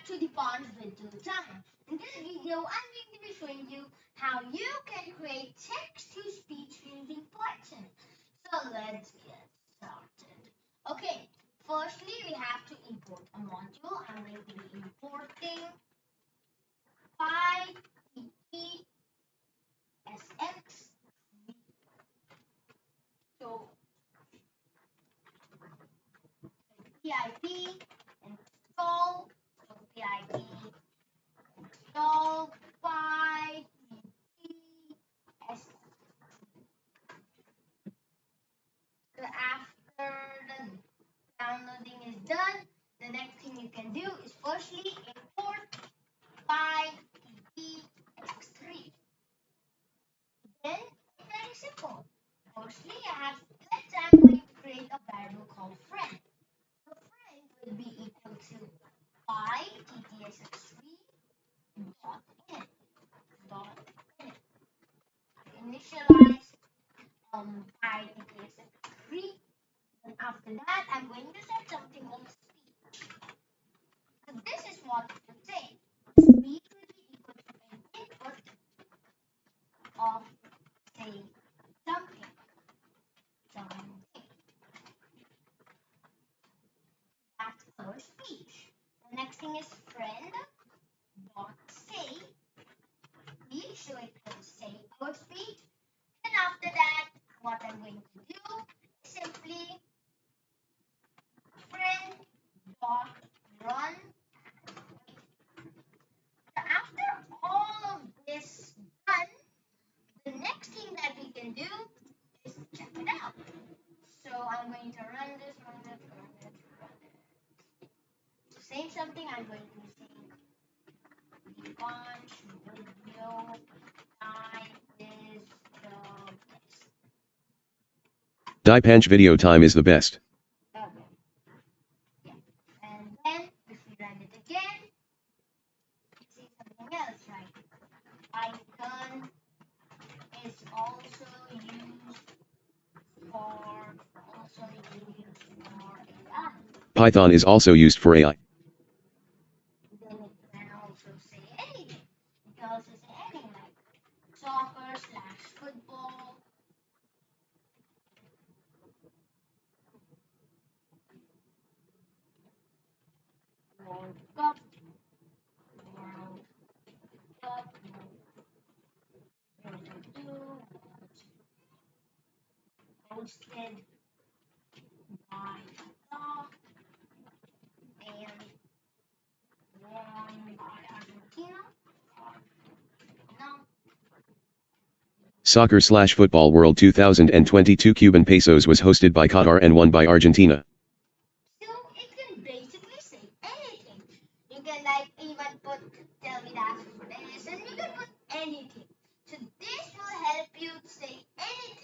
back to DipanshVideoTime. In this video, I'm going to be showing you how you can create text-to-speech using Python. So let's get started. Okay, firstly we have to import a module. I'm going to be importing PyTTSX. So pip install, so pip install PyTTSX. So after the downloading is done, the next thing you can do is firstly import PyTTSX3. Then it's very simple. Firstly, I'm going to create a variable called friend. The friend will be equal to PyTTSX3 dot in dot in. Initialize PyTTSX3. And after that, I'm going to set something called speech. So this is what it will say. Speech will be equal to an input of, say, something. That's our speech. The next thing is friend dot say. So it will say our speech. And after that, what I'm going to do is simply friend dot run. So after all of this done, the next thing that we can do is check it out. So I'm going to run this. To say something, I'm going to be saying DipanshVideoTime is the best. DipanshVideoTime is the best. Okay. Yeah. And then if we run it again, see something else, right? Python is also used for AI. Python is also used for AI. Then it can also say anything. It can also say anything like soccer/football. World Cup. Hosted by Qatar and won by Argentina. No. Soccer/Football World 2022 Cuban Pesos was hosted by Qatar and won by Argentina. So it can basically say anything. You can like even put tell me that for this, and you can put anything. So this will help you say anything.